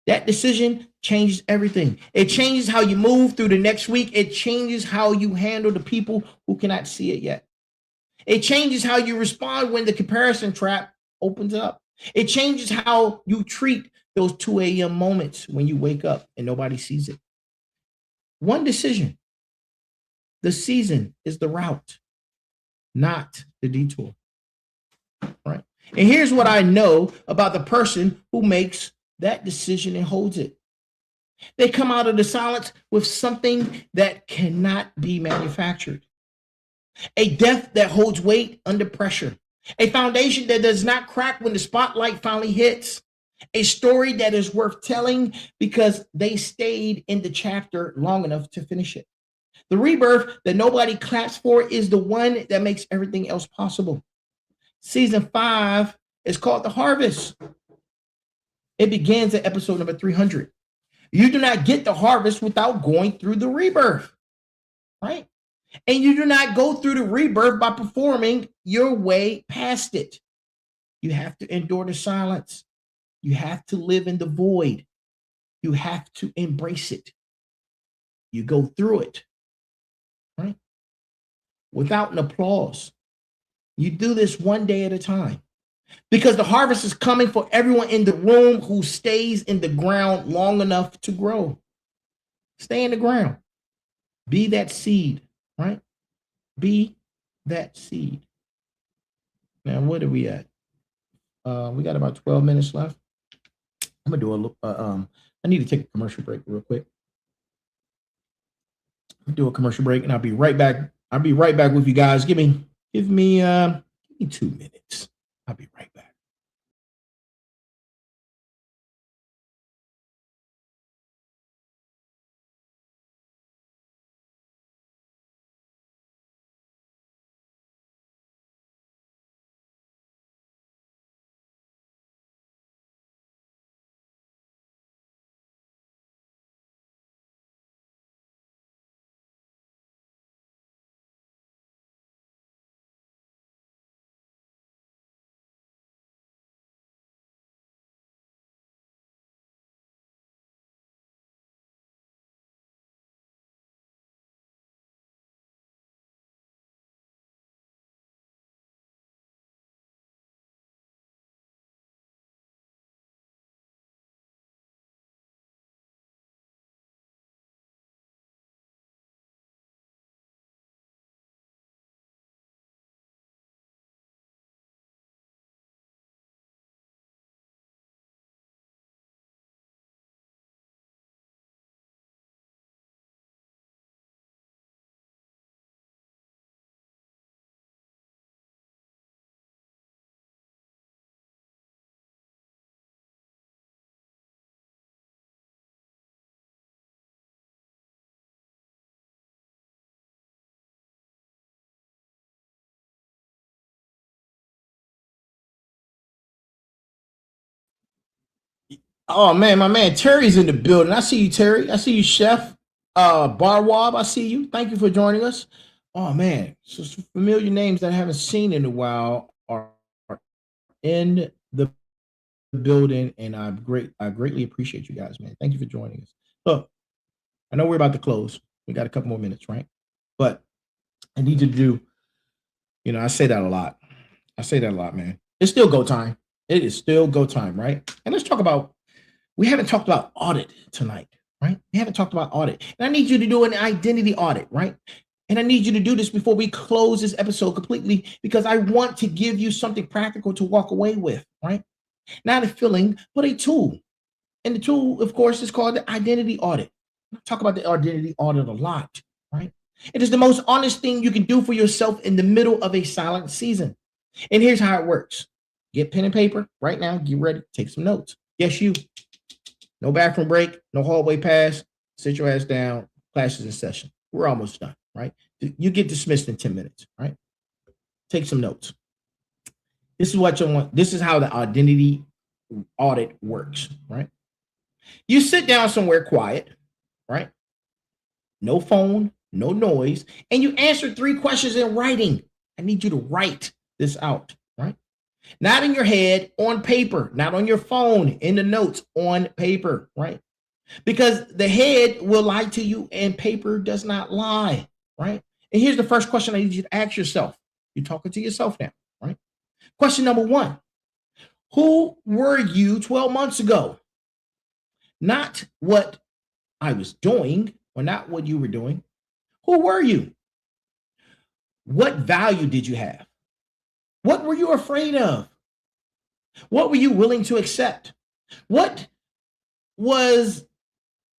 That decision changes everything. It changes how you move through the next week. It changes how you handle the people who cannot see it yet. It changes how you respond when the comparison trap opens up. It changes how you treat those 2 a.m. moments when you wake up and nobody sees it. One decision. The season is the route, not the detour. Right? And here's what I know about the person who makes that decision and holds it. They come out of the silence with something that cannot be manufactured. A depth that holds weight under pressure. A foundation that does not crack when the spotlight finally hits. A story that is worth telling because they stayed in the chapter long enough to finish it. The rebirth that nobody claps for is the one that makes everything else possible. Season 5 is called The Harvest. It begins at episode number 300. You do not get the harvest without going through the rebirth, right? And you do not go through the rebirth by performing your way past it. You have to endure the silence. You have to live in the void. You have to embrace it. You go through it, right? Without an applause. You do this one day at a time. Because the harvest is coming for everyone in the room who stays in the ground long enough to grow. Stay in the ground. Be that seed, right? Be that seed. Now, what are we at? We got about 12 minutes left. I'm gonna do I need to take a commercial break real quick. I'll do a commercial break and I'll be right back. I'll be right back with you guys. Give me 2 minutes. I'll be right back. Oh man, my man Terry's in the building. I see you, Terry. I see you, Chef. Barwab, I see you. Thank you for joining us. Oh man, so some familiar names that I haven't seen in a while are in the building, and I greatly appreciate you guys, man. Thank you for joining us. Look, I know we're about to close. We got a couple more minutes, right? But I need you to do, I say that a lot. I say that a lot, man. It's still go time. It is still go time, right? And let's talk about, we haven't talked about audit tonight, right? We haven't talked about audit. And I need you to do an identity audit, right? And I need you to do this before we close this episode completely, because I want to give you something practical to walk away with, right? Not a feeling, but a tool. And the tool, of course, is called the identity audit. I talk about the identity audit a lot, right? It is the most honest thing you can do for yourself in the middle of a silent season. And here's how it works. Get pen and paper right now. Get ready. Take some notes. Yes, you. No bathroom break. No hallway pass. Sit your ass down. Class is in session. We're almost done, right? You get dismissed in 10 minutes, right? Take some notes. This is what you want. This is how the identity audit works, right? You sit down somewhere quiet, right? No phone, no noise, and you answer 3 questions in writing. I need you to write this out, right? Not in your head, on paper, not on your phone, in the notes, on paper, right? Because the head will lie to you and paper does not lie, right? And here's the first question I need you to ask yourself. You're talking to yourself now, right? Question number 1. Who were you 12 months ago? Not what I was doing or not what you were doing. Who were you? What value did you have? What were you afraid of? What were you willing to accept? What was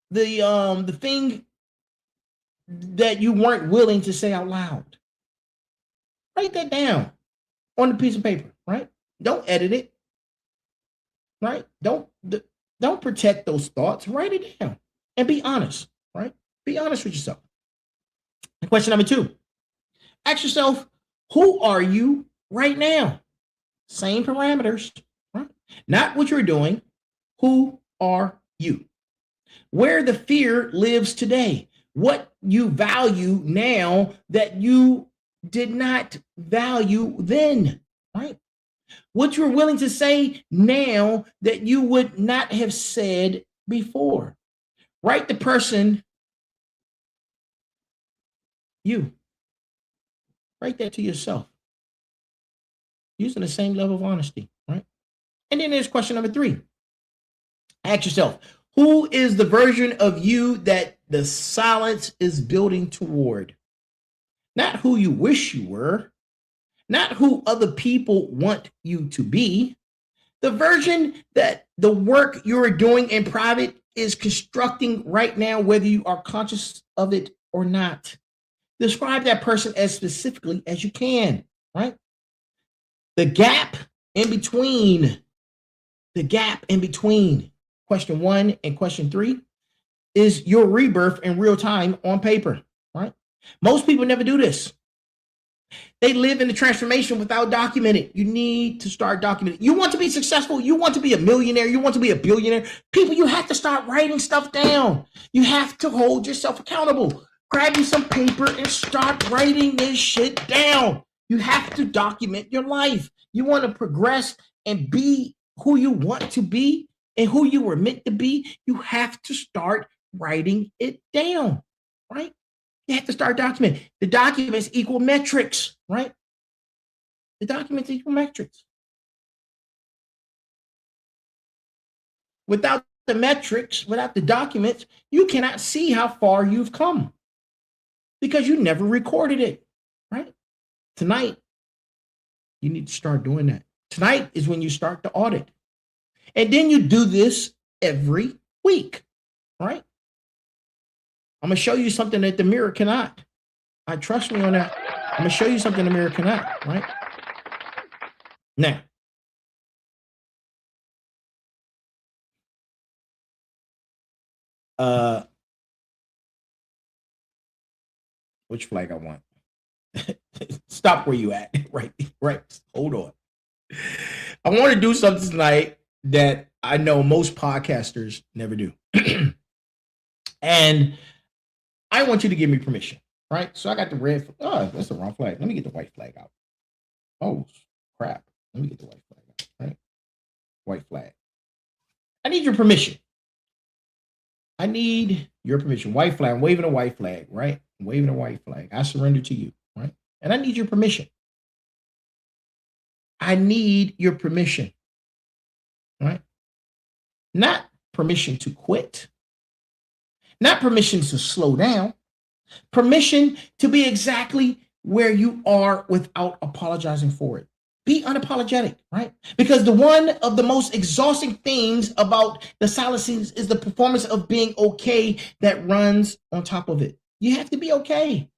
the thing that you weren't willing to say out loud? Write that down on a piece of paper, right? Don't edit it, right? Don't protect those thoughts. Write it down and be honest, right? Be honest with yourself. Question number 2. Ask yourself, who are you right now? Same parameters, right? Not what you're doing. Who are you? Where the fear lives today. What you value now that you did not value then, right? What you're willing to say now that you would not have said before. Write the person, you. Write that to yourself. Using the same level of honesty, right? And then there's question number 3. Ask yourself, who is the version of you that the silence is building toward? Not who you wish you were, not who other people want you to be. The version that the work you're doing in private is constructing right now, whether you are conscious of it or not. Describe that person as specifically as you can, right? The gap in between question 1 and question 3 is your rebirth in real time on paper, right? Most people never do this. They live in the transformation without documenting. You need to start documenting. You want to be successful. You want to be a millionaire. You want to be a billionaire. People, you have to start writing stuff down. You have to hold yourself accountable. Grab you some paper and start writing this shit down. You have to document your life. You want to progress and be who you want to be and who you were meant to be. You have to start writing it down, right? You have to start documenting. The documents equal metrics, right? The documents equal metrics. Without the metrics, without the documents, you cannot see how far you've come because you never recorded it, right? Tonight, you need to start doing that. Tonight is when you start the audit. And then you do this every week, right? I'm going to show you something that the mirror cannot. I trust me on that. I'm going to show you something the mirror cannot, right? Now, which flag I want? Stop where you at. Right. Hold on. I want to do something tonight that I know most podcasters never do. And I want you to give me permission, right? So I got the red. Oh, that's the wrong flag. Let me get the white flag out. Oh, crap. Let me get the white flag out, right? White flag. I need your permission. I need your permission. White flag. I'm waving a white flag, right? I'm waving a white flag. I surrender to you, right? And I need your permission. I need your permission, right? Not permission to quit, not permission to slow down, permission to be exactly where you are without apologizing for it. Be unapologetic, right? Because the one of the most exhausting things about the silence is the performance of being okay that runs on top of it. You have to be okay,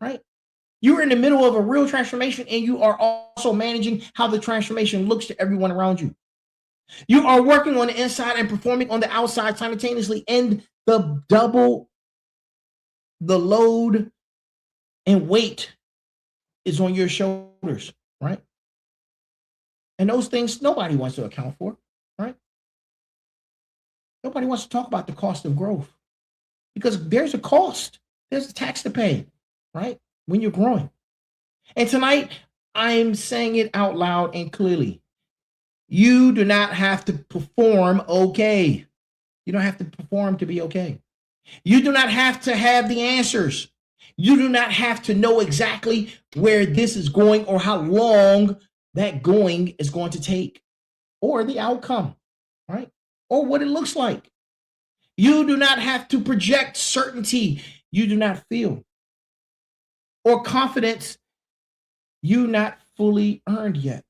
right? You're in the middle of a real transformation and you are also managing how the transformation looks to everyone around you. You are working on the inside and performing on the outside simultaneously, and the load and weight is on your shoulders, right? And those things nobody wants to account for, right? Nobody wants to talk about the cost of growth because there's a cost. There's a tax to pay, right? When you're growing. And tonight, I'm saying it out loud and clearly. You do not have to perform okay. You don't have to perform to be okay. You do not have to have the answers. You do not have to know exactly where this is going or how long that going is going to take or the outcome, right? Or what it looks like. You do not have to project certainty you do not feel or confidence you not fully earned yet.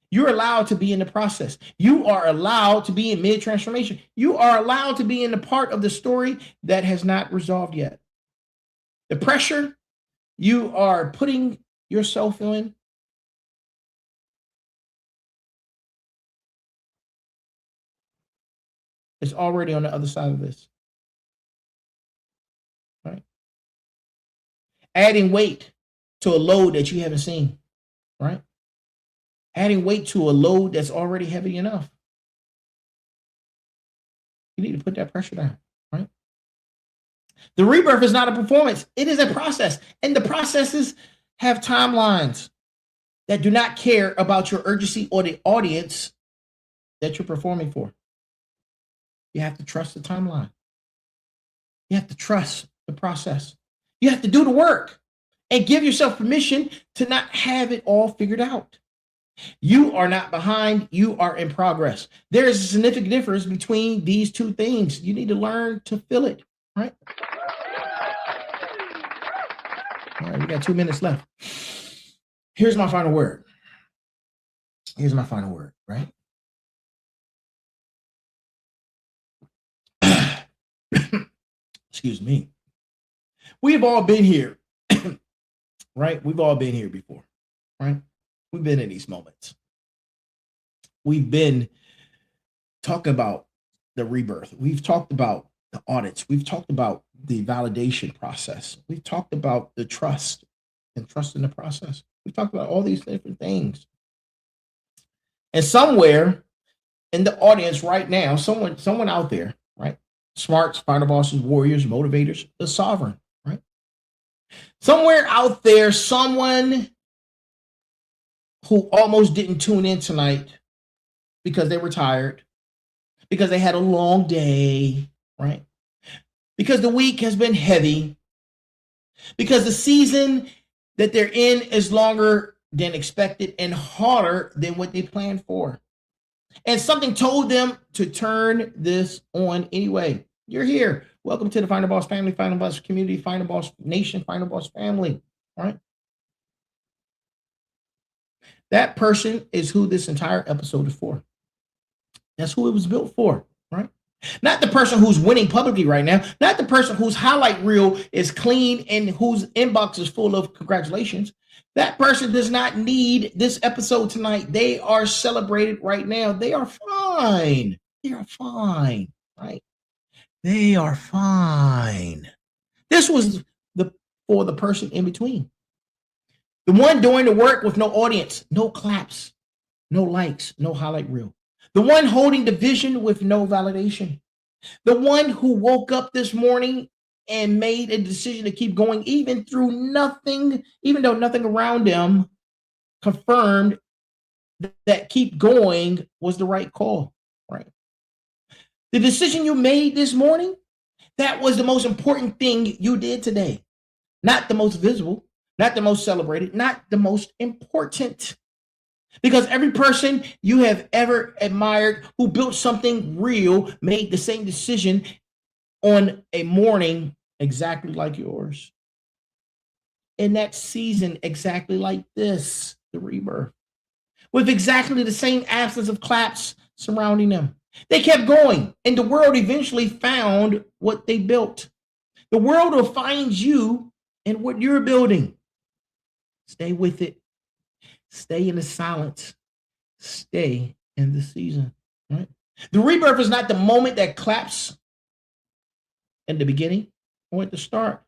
You're allowed to be in the process. You are allowed to be in mid-transformation. You are allowed to be in the part of the story that has not resolved yet. The pressure you are putting yourself in is already on the other side of this. Right? Adding weight to a load that you haven't seen, right? Adding weight to a load that's already heavy enough. You need to put that pressure down, right? The rebirth is not a performance. It is a process. And the processes have timelines that do not care about your urgency or the audience that you're performing for. You have to trust the timeline. You have to trust the process. You have to do the work and give yourself permission to not have it all figured out. You are not behind, you are in progress. There is a significant difference between these two things. You need to learn to feel it, right? All right, we got 2 minutes left. Here's my final word. Here's my final word, right? Excuse me. We've all been here, right? We've all been here before, right? We've been in these moments. We've been talking about the rebirth. We've talked about the audits. We've talked about the validation process. We've talked about the trust and trust in the process. We've talked about all these different things. And somewhere in the audience right now, someone out there, right? Smarts, final bosses, warriors, motivators, the sovereign, right? Somewhere out there, someone who almost didn't tune in tonight because they were tired, because they had a long day, right? Because the week has been heavy, because the season that they're in is longer than expected and harder than what they planned for. And something told them to turn this on anyway. You're here. Welcome to the Final Boss family, Final Boss community, Final Boss nation, Final Boss family, right? That person is who this entire episode is for. That's who it was built for, right? Not the person who's winning publicly right now, not the person whose highlight reel is clean and whose inbox is full of congratulations. That person does not need this episode tonight. They are celebrated right now. They are fine. They are fine, right? They are fine. This was for the person in between. The one doing the work with no audience, no claps, no likes, no highlight reel. The one holding the vision with no validation. The one who woke up this morning and made a decision to keep going even though nothing around them confirmed that keep going was the right call, right? The decision you made this morning, that was the most important thing you did today. Not the most visible, not the most celebrated, not the most important. Because every person you have ever admired who built something real made the same decision on a morning exactly like yours. In that season, exactly like this, the rebirth, with exactly the same absence of claps surrounding them. They kept going, and the world eventually found what they built. The world will find you and what you're building. Stay with it. Stay in the silence. Stay in the season. Right? The rebirth is not the moment that claps in the beginning or at the start.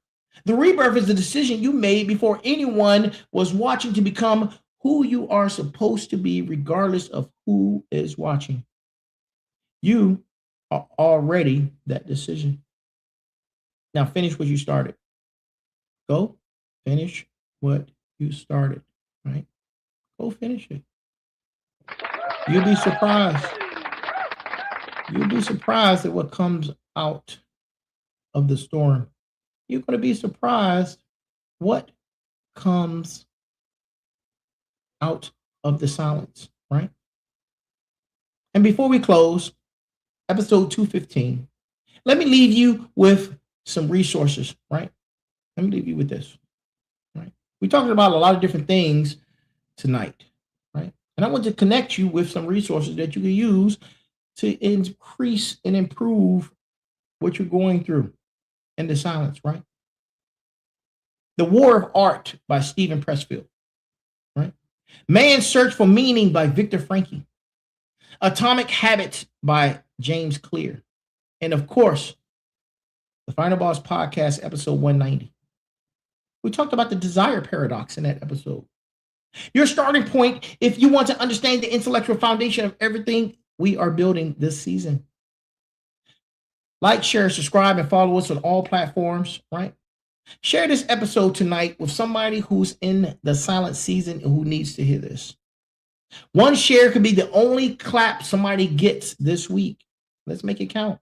The rebirth is the decision you made before anyone was watching to become who you are supposed to be, regardless of who is watching. You are already that decision. Now finish what you started. Go finish what you started, right? Go finish it. You'll be surprised. You'll be surprised at what comes out of the storm. You're going to be surprised what comes out of the silence, right? And before we close, episode 215, let me leave you with some resources, right? Let me leave you with this, right? We talked about a lot of different things tonight, right? And I want to connect you with some resources that you can use to increase and improve what you're going through in the silence, right? The War of Art by Steven Pressfield, right? Man's Search for Meaning by Viktor Frankl. Atomic Habits by James Clear. And of course, the Final Boss Podcast, episode 190. We talked about the desire paradox in that episode. Your starting point, if you want to understand the intellectual foundation of everything we are building this season. Like, share, subscribe, and follow us on all platforms, right? Share this episode tonight with somebody who's in the silent season and who needs to hear this. One share could be the only clap somebody gets this week. Let's make it count.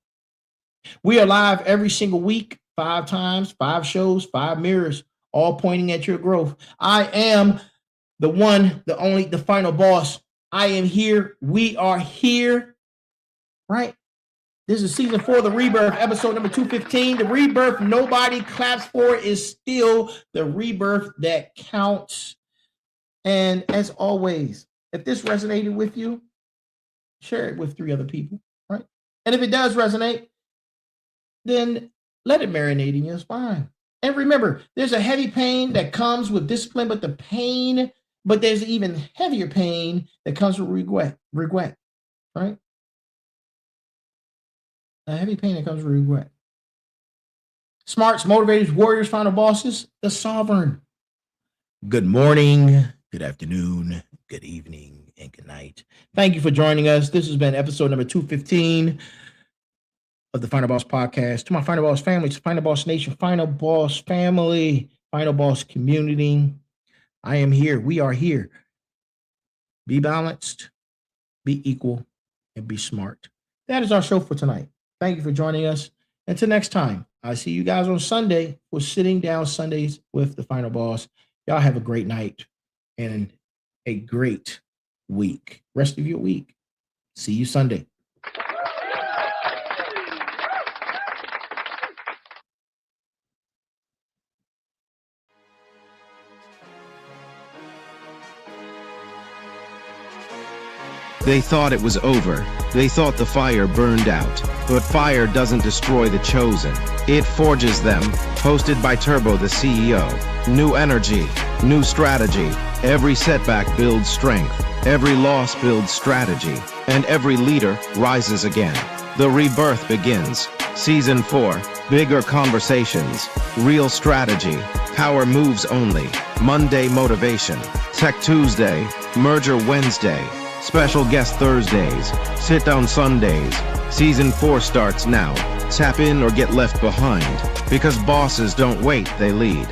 We are live every single week, 5 times, 5 shows, 5 mirrors, all pointing at your growth. I am the one, the only, the final boss. I am here. We are here, right? This is season 4 of the Rebirth, episode number 215. The rebirth nobody claps for is still the rebirth that counts. And as always, if this resonated with you, share it with 3 other people, right? And if it does resonate, then let it marinate in your spine. And remember, there's a heavy pain that comes with discipline, but there's even heavier pain that comes with regret, right? A heavy pain that comes with regret. Smarts, motivators, warriors, final bosses, the sovereign. Good morning, good afternoon, good evening, and good night. Thank you for joining us. This has been episode number 215 of the Final Boss Podcast. To my Final Boss family, to Final Boss Nation, Final Boss family, Final Boss community, I am here. We are here. Be balanced, be equal, and be smart. That is our show for tonight. Thank you for joining us. Until next time, I see you guys on Sunday for Sitting Down Sundays with the Final Boss. Y'all have a great night and a great week. Rest of your week. See you Sunday. They thought it was over. They thought the fire burned out. But fire doesn't destroy the chosen. It forges them. Hosted by Turbo, the CEO. New energy, new strategy. Every setback builds strength. Every loss builds strategy. And every leader rises again. The rebirth begins. Season 4. Bigger conversations. Real strategy. Power moves only. Monday motivation. Tech Tuesday. Merger Wednesday. Special guest Thursdays, sit down Sundays. Season 4 starts now. Tap in or get left behind, because bosses don't wait, they lead.